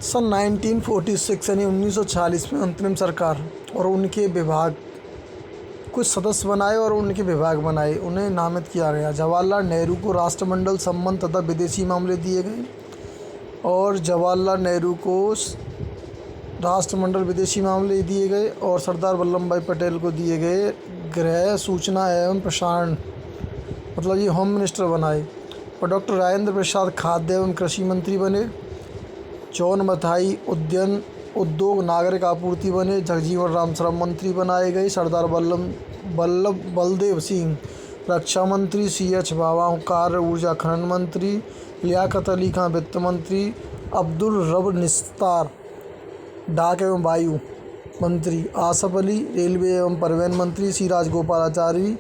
सन 1946 यानी 1946 में अंतरिम सरकार और उनके विभाग कुछ सदस्य बनाए और उनके विभाग बनाए उन्हें नामित किया गया। जवाहरलाल नेहरू को राष्ट्रमंडल संबंध तथा विदेशी मामले दिए गए और जवाहरलाल नेहरू को राष्ट्रमंडल विदेशी मामले दिए गए और सरदार वल्लभ भाई पटेल को दिए गए गृह सूचना एवं प्रसारण, मतलब ये होम मिनिस्टर बनाए। और डॉक्टर राजेंद्र प्रसाद खाद्य एवं कृषि मंत्री बने। जॉन मथाई उद्योग नागरिक आपूर्ति बने। जगजीवन राम श्रम मंत्री बनाए गए। सरदार बलदेव सिंह रक्षा मंत्री। CH बावा कार्य ऊर्जा खनन मंत्री। लियाकत अली खां वित्त मंत्री। अब्दुल रब निस्तार डाक एवं वायु मंत्री। आसफ अली रेलवे एवं परिवहन मंत्री। सी राजगोपालाचारी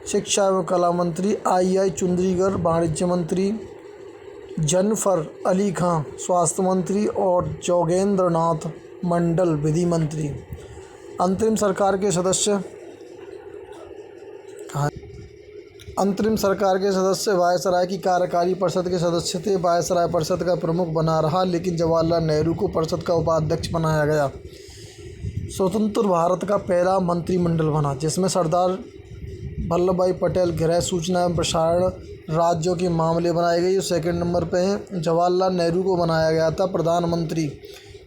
शिक्षा एवं कला मंत्री। II चुंद्रीगर वाणिज्य मंत्री। जनफर अली खां स्वास्थ्य मंत्री और जोगेंद्र नाथ मंडल विधि मंत्री। अंतरिम सरकार के सदस्य वायसराय की कार्यकारी परिषद के सदस्य थे। वायसराय परिषद का प्रमुख बना रहा, लेकिन जवाहरलाल नेहरू को परिषद का उपाध्यक्ष बनाया गया। स्वतंत्र भारत का पहला मंत्रिमंडल बना, जिसमें सरदार वल्लभ भाई पटेल गृह सूचना एवं प्रसारण राज्यों के मामले बनाए गए। सेकंड नंबर पे हैं। जवाहरलाल नेहरू को बनाया गया था प्रधानमंत्री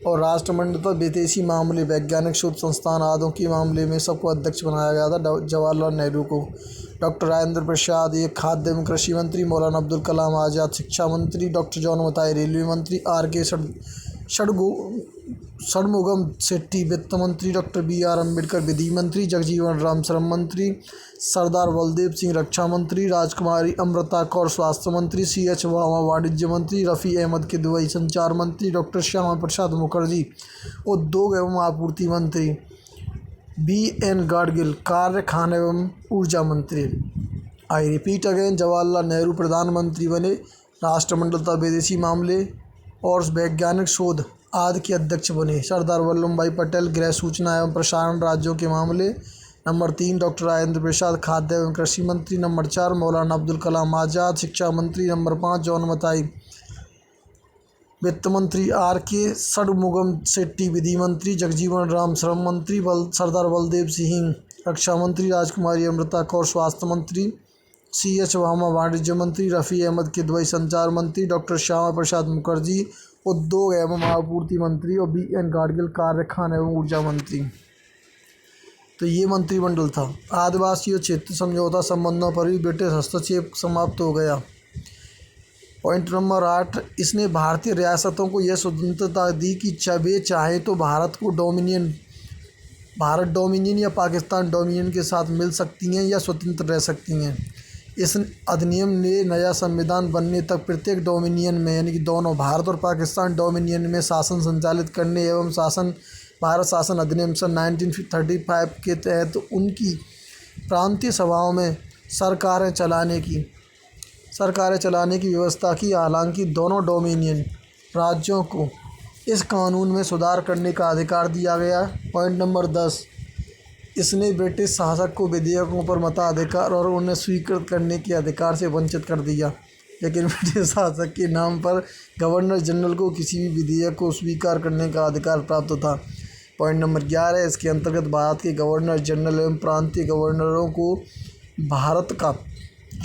और राष्ट्रमंडल तथा विदेशी मामले, वैज्ञानिक शोध संस्थान आदि के मामले में सबको अध्यक्ष बनाया गया था जवाहरलाल नेहरू को। डॉक्टर राजेंद्र प्रसाद ये खाद्य एवं कृषि मंत्री। मौलाना अब्दुल कलाम आज़ाद शिक्षा मंत्री। डॉक्टर जॉन मथाई रेलवे मंत्री। R.K. षणमुगम शेट्टी वित्त मंत्री। Doctor B.R. अम्बेडकर विधि मंत्री। जगजीवन राम श्रम मंत्री। सरदार बलदेव सिंह रक्षा मंत्री। राजकुमारी अमृता कौर स्वास्थ्य मंत्री। CH बावा वाणिज्य मंत्री। रफ़ी अहमद किदवई संचार मंत्री। डॉक्टर श्यामा प्रसाद मुखर्जी उद्योग एवं आपूर्ति मंत्री। B.N. गाडगिल कार्य खान एवं ऊर्जा मंत्री। I repeat again, Jawaharlal Nehru प्रधानमंत्री बने, राष्ट्रमंडल तथा विदेशी मामले और वैज्ञानिक शोध आदि के अध्यक्ष बने। सरदार वल्लभ भाई पटेल गृह सूचना एवं प्रसारण राज्यों के मामले। नंबर 3 डॉक्टर राजेंद्र प्रसाद खाद्य एवं कृषि मंत्री। नंबर 4 मौलाना अब्दुल कलाम आज़ाद शिक्षा मंत्री। नंबर 5 जॉन मथाई वित्त मंत्री। R.K. षणमुगम शेट्टी विधि मंत्री। जगजीवन राम श्रम मंत्री। सरदार बलदेव सिंह रक्षा मंत्री। राजकुमारी अमृता कौर स्वास्थ्य मंत्री। CH बावा वाणिज्य मंत्री। रफ़ी अहमद किदवई संचार मंत्री। डॉक्टर श्यामा प्रसाद मुखर्जी उद्योग एवं आपूर्ति मंत्री और B.N. गाडगिल कार्य खान एवं ऊर्जा मंत्री। तो ये मंत्रिमंडल था। आदिवासी और क्षेत्रीय समझौता संबंधों पर भी ब्रिटिश हस्तक्षेप समाप्त हो गया। पॉइंट नंबर 8, इसने भारतीय रियासतों को यह स्वतंत्रता दी कि वे चाहे तो भारत डोमिनियन या पाकिस्तान डोमिनियन के साथ मिल सकती हैं या स्वतंत्र रह सकती हैं। इस अधिनियम ने नया संविधान बनने तक प्रत्येक डोमिनियन में, यानी कि दोनों भारत और पाकिस्तान डोमिनियन में शासन संचालित करने एवं भारत शासन अधिनियम सन 1935 के तहत उनकी प्रांतीय सभाओं में सरकारें चलाने की व्यवस्था की। हालांकि दोनों डोमिनियन राज्यों को इस कानून में सुधार करने का अधिकार दिया गया। पॉइंट नंबर 10, इसने ब्रिटिश शासक को विधेयकों पर मताधिकार और उन्हें स्वीकृत करने के अधिकार से वंचित कर दिया, लेकिन ब्रिटिश शासक के नाम पर गवर्नर जनरल को किसी भी विधेयक को स्वीकार करने का अधिकार प्राप्त था। पॉइंट नंबर 11, इसके अंतर्गत भारत के गवर्नर जनरल एवं प्रांतीय गवर्नरों को भारत का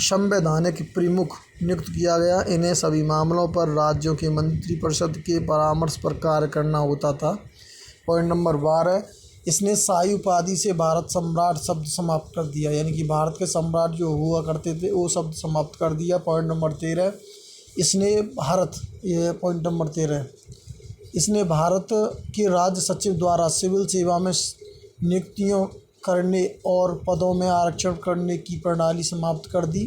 संवैधानिक प्रमुख नियुक्त किया गया। इन्हें सभी मामलों पर राज्यों के मंत्रिपरिषद के परामर्श पर कार्य करना होता था। पॉइंट नंबर 12, इसने शाही उपाधि से भारत सम्राट शब्द समाप्त कर दिया, यानी कि भारत के सम्राट जो हुआ करते थे वो शब्द समाप्त कर दिया। पॉइंट नंबर 13, इसने भारत के राज्य सचिव द्वारा सिविल सेवा में नियुक्तियों करने और पदों में आरक्षण करने की प्रणाली समाप्त कर दी।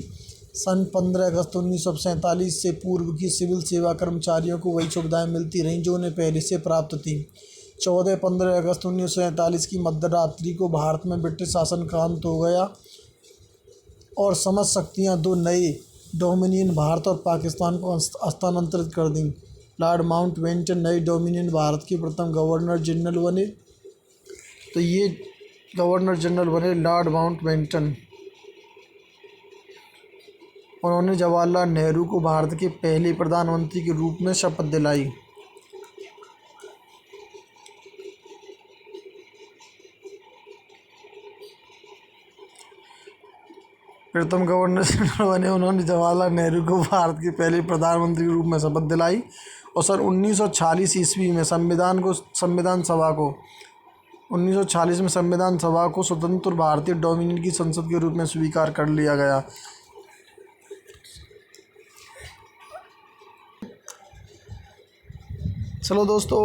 सन 15 अगस्त 1947 से पूर्व की सिविल सेवा कर्मचारियों को वही सुविधाएं मिलती रहीं जो उन्हें पहले से प्राप्त थीं। 14-15 अगस्त 1947 की मध्यरात्रि को भारत में ब्रिटिश शासन का अंत हो गया और समस्त शक्तियाँ दो नए डोमिनियन भारत और पाकिस्तान को हस्तांतरित कर दी। लॉर्ड माउंटबेटन नए डोमिनियन भारत के प्रथम गवर्नर जनरल बने। तो ये गवर्नर जनरल बने लॉर्ड माउंटबेटन। उन्होंने जवाहरलाल नेहरू को भारत के पहले प्रधानमंत्री के रूप में शपथ दिलाई। प्रथम गवर्नर जनरल बने। उन्होंने जवाहरलाल नेहरू को भारत के पहले प्रधानमंत्री के रूप में शपथ दिलाई और सन 1946 ईस्वी में संविधान सभा को स्वतंत्र भारतीय डोमिनियन की संसद के रूप में स्वीकार कर लिया गया। चलो दोस्तों,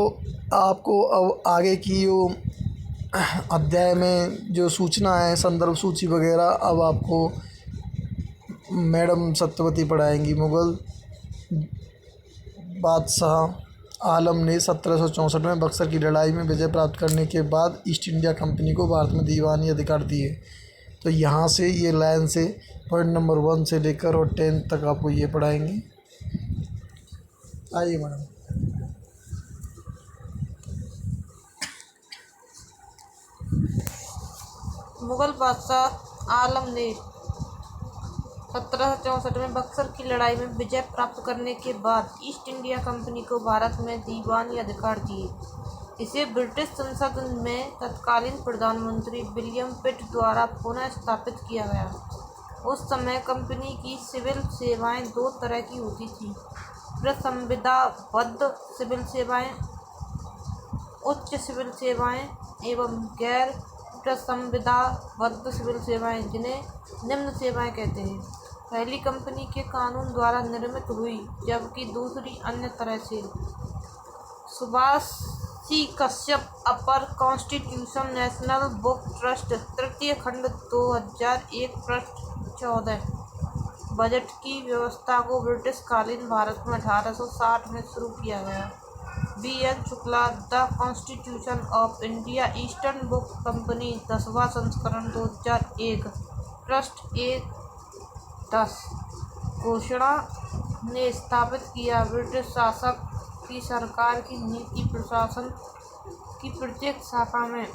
आपको अब आगे की जो अध्याय में जो सूचना है, संदर्भ सूची वगैरह, अब आपको मैडम सत्यवती पढ़ाएंगी। मुग़ल बादशाह आलम ने 1764 में बक्सर की लड़ाई में विजय प्राप्त करने के बाद ईस्ट इंडिया कंपनी को भारत में दीवानी अधिकार दिए। तो यहाँ से ये लाइन से पॉइंट नंबर 1 से लेकर और 10 तक आपको ये पढ़ाएंगे। आइए मैडम। मुगल बादशाह आलम ने 1764 में बक्सर की लड़ाई में विजय प्राप्त करने के बाद ईस्ट इंडिया कंपनी को भारत में दीवानी अधिकार दिए। इसे ब्रिटिश संसद में तत्कालीन प्रधानमंत्री विलियम पिट द्वारा पुनः स्थापित किया गया। उस समय कंपनी की सिविल सेवाएं 2 तरह की होती थीं: प्रसंविधाबद्ध सिविल सेवाएं, उच्च सिविल सेवाएं, एवं गैर प्रसंविधाबद्ध सिविल सेवाएं, जिन्हें निम्न सेवाएं कहते हैं। पहली कंपनी के कानून द्वारा निर्मित हुई, जबकि दूसरी अन्य तरह से। सुभाष सी कश्यप, अपर कॉन्स्टिट्यूशन नेशनल बुक ट्रस्ट, तृतीय खंड, 2001, पृष्ठ 14। बजट की व्यवस्था को ब्रिटिश कालीन भारत में 1860 में शुरू किया गया। B.N. Shukla, the constitution of India Eastern book company, 10वां संस्करण, 2001, पृष्ठ 1-10। घोषणा ने स्थापित किया। ब्रिटिश शासक की सरकार की नीति प्रशासन की प्रत्येक शाखा में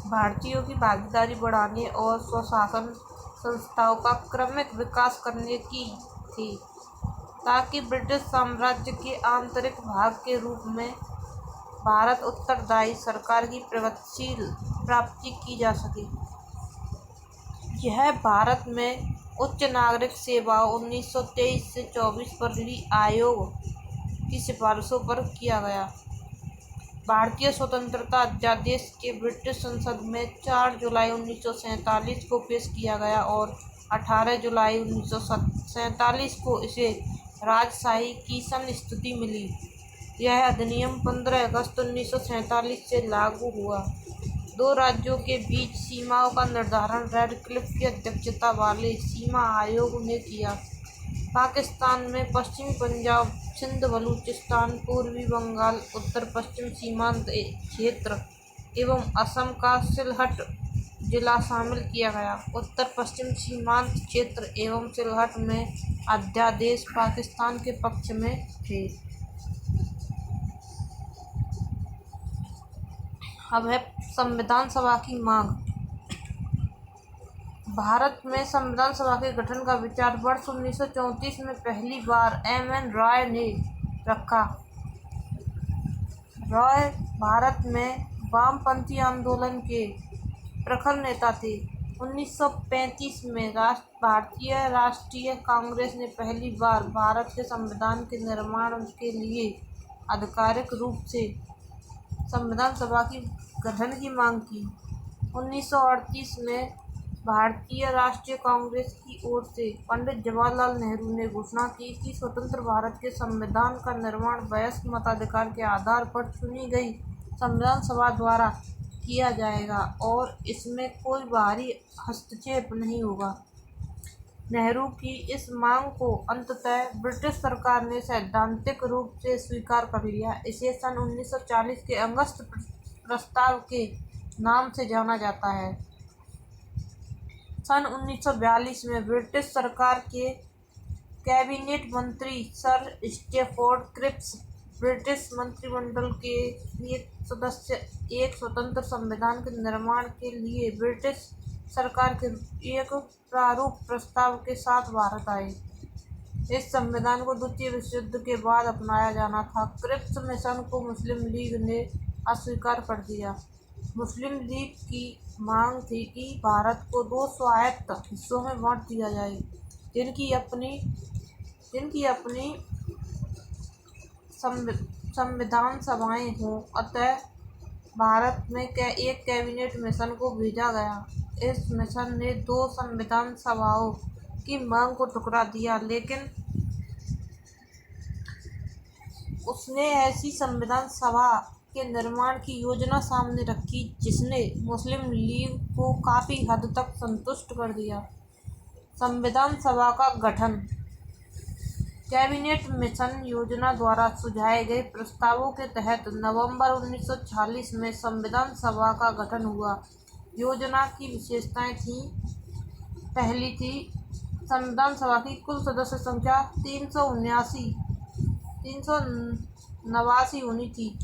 भारतीयों की भागीदारी बढ़ाने और स्वशासन संस्थाओं का क्रमिक विकास करने की थी, ताकि ब्रिटिश साम्राज्य के आंतरिक भाग के रूप में भारत उत्तरदायी सरकार की प्रगतिशील प्राप्ति की जा सके। यह भारत में उच्च नागरिक सेवाओं 1923 से 24 पर ली आयोग की सिफारिशों पर किया गया। भारतीय स्वतंत्रता अध्यादेश के ब्रिटिश संसद में 4 जुलाई 1947 को पेश किया गया और 18 जुलाई 1947 को इसे राजशाही की संस्तुति मिली। यह अधिनियम 15 अगस्त 1947 से लागू हुआ। 2 राज्यों के बीच सीमाओं का निर्धारण रेडक्लिफ की अध्यक्षता वाले सीमा आयोग ने किया। पाकिस्तान में पश्चिमी पंजाब, सिंध, बलूचिस्तान, पूर्वी बंगाल, उत्तर पश्चिम सीमांत क्षेत्र एवं असम का सिलहट जिला शामिल किया गया। उत्तर पश्चिम सीमांत क्षेत्र एवं सिलहट में अध्यादेश पाकिस्तान के पक्ष में थे। अब है संविधान सभा की मांग। भारत में संविधान सभा के गठन का विचार वर्ष 1934 में पहली बार M.N. रॉय ने रखा। रॉय भारत में वामपंथी आंदोलन के प्रखर नेता थे। 1935 में भारतीय राष्ट्रीय कांग्रेस ने पहली बार भारत के संविधान के निर्माण के लिए आधिकारिक रूप से संविधान सभा की गठन की मांग की। 1938 में भारतीय राष्ट्रीय कांग्रेस की ओर से पंडित जवाहरलाल नेहरू ने घोषणा की कि स्वतंत्र भारत के संविधान का निर्माण वयस्क मताधिकार के आधार पर चुनी गई संविधान सभा द्वारा किया जाएगा और इसमें कोई बाहरी हस्तक्षेप नहीं होगा। नेहरू की इस मांग को अंततः ब्रिटिश सरकार ने सैद्धांतिक रूप से स्वीकार कर लिया। इसे सन 1940 के अगस्त प्रस्ताव के नाम से जाना जाता है। सन 1942 में ब्रिटिश सरकार के कैबिनेट मंत्री सर स्टैफोर्ड क्रिप्स ब्रिटिश मंत्रिमंडल के सदस्य एक स्वतंत्र संविधान के निर्माण के लिए ब्रिटिश सरकार के एक प्रारूप प्रस्ताव के साथ भारत आए। इस संविधान को द्वितीय विश्व युद्ध के बाद अपनाया जाना था। क्रिप्स मिशन को मुस्लिम लीग ने अस्वीकार कर दिया। मुस्लिम लीग की मांग थी कि भारत को 2 स्वायत्त हिस्सों में बांट दिया जाए, जिनकी अपनी संविधान सभाएं हों। अतः भारत में एक कैबिनेट मिशन को भेजा गया। इस मिशन ने 2 संविधान सभाओं की मांग को ठुकरा दिया, लेकिन उसने ऐसी संविधान सभा के निर्माण की योजना सामने रखी जिसने मुस्लिम लीग को काफ़ी हद तक संतुष्ट कर दिया। संविधान सभा का गठन। कैबिनेट मिशन योजना द्वारा सुझाए गए प्रस्तावों के तहत नवंबर 1946 में संविधान सभा का गठन हुआ। योजना की विशेषताएं थीं। पहली थी, संविधान सभा की कुल सदस्य संख्या 389 होनी थी,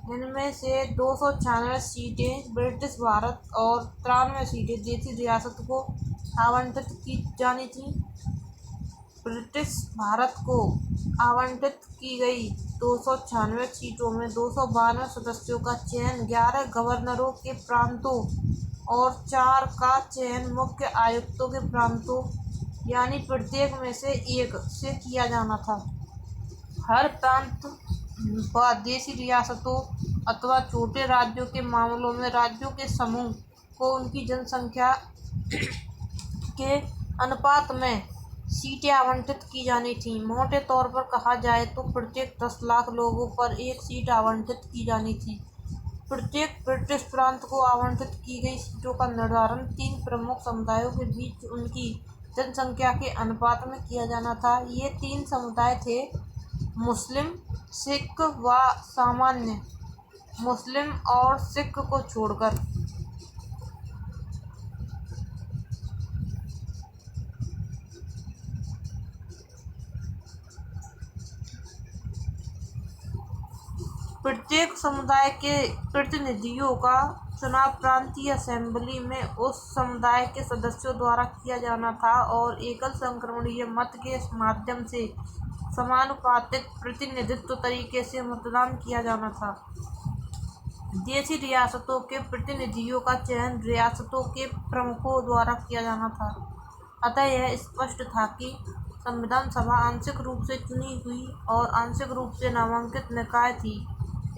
जिनमें से 296 सीटें ब्रिटिश भारत और 93 सीटें देसी रियासत को आवंटित की जानी थीं। ब्रिटिश भारत को आवंटित की गई 296 सीटों में 292 सदस्यों का चयन 11 गवर्नरों के प्रांतों और 4 का चयन मुख्य आयुक्तों के प्रांतों यानी प्रत्येक में से एक से किया जाना था। हर प्रांत व देशी रियासतों अथवा छोटे राज्यों के मामलों में राज्यों के समूह को उनकी जनसंख्या के अनुपात में सीटें आवंटित की जानी थीं। मोटे तौर पर कहा जाए तो प्रत्येक 10 लाख लोगों पर एक सीट आवंटित की जानी थी। प्रत्येक ब्रिटिश प्रांत को आवंटित की गई सीटों का निर्धारण 3 प्रमुख समुदायों के बीच उनकी जनसंख्या के अनुपात में किया जाना था। ये 3 समुदाय थे: मुस्लिम, सिख व सामान्य। मुस्लिम और सिख को छोड़कर प्रत्येक समुदाय के प्रतिनिधियों का चुनाव प्रांतीय असेंबली में उस समुदाय के सदस्यों द्वारा किया जाना था और एकल संक्रमणीय मत के माध्यम से समानुपातिक प्रतिनिधित्व तरीके से मतदान किया जाना था। देशी रियासतों के प्रतिनिधियों का चयन रियासतों के प्रमुखों द्वारा किया जाना था। अतः यह स्पष्ट था कि संविधान सभा आंशिक रूप से चुनी हुई और आंशिक रूप से नामांकित निकाय थी।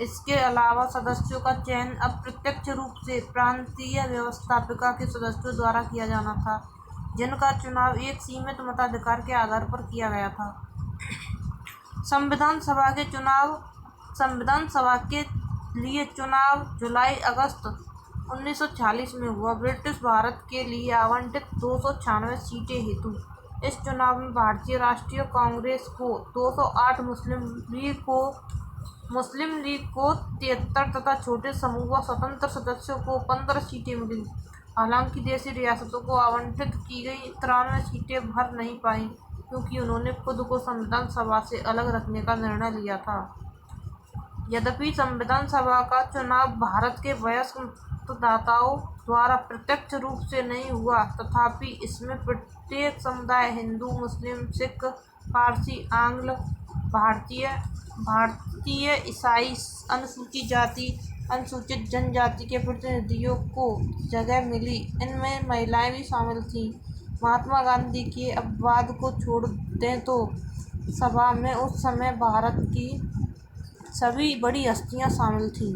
इसके अलावा सदस्यों का चयन अप्रत्यक्ष रूप से प्रांतीय व्यवस्थापिका के सदस्यों द्वारा किया जाना था, जिनका चुनाव एक सीमित मताधिकार के आधार पर किया गया था। संविधान सभा के लिए चुनाव जुलाई-अगस्त 1946 में हुआ। ब्रिटिश भारत के लिए आवंटित 296 सीटें हेतु इस चुनाव में भारतीय राष्ट्रीय कांग्रेस को 208, मुस्लिम लीग को 73 तथा छोटे समूह व स्वतंत्र सदस्यों को 15 सीटें मिलीं। हालांकि देशी रियासतों को आवंटित की गई 93 सीटें भर नहीं पाईं, क्योंकि उन्होंने खुद को संविधान सभा से अलग रखने का निर्णय लिया था। यद्यपि संविधान सभा का चुनाव भारत के वयस्क मतदाताओं द्वारा प्रत्यक्ष रूप से नहीं हुआ, तथापि इसमें प्रत्येक समुदाय हिंदू, मुस्लिम, सिख, पारसी, आंग्ल, भारतीय, ईसाई, अनुसूचित जाति, अनुसूचित जनजाति के प्रतिनिधियों को जगह मिली। इनमें महिलाएं भी शामिल थीं। महात्मा गांधी के अपवाद को छोड़ दें तो सभा में उस समय भारत की सभी बड़ी हस्तियां शामिल थीं।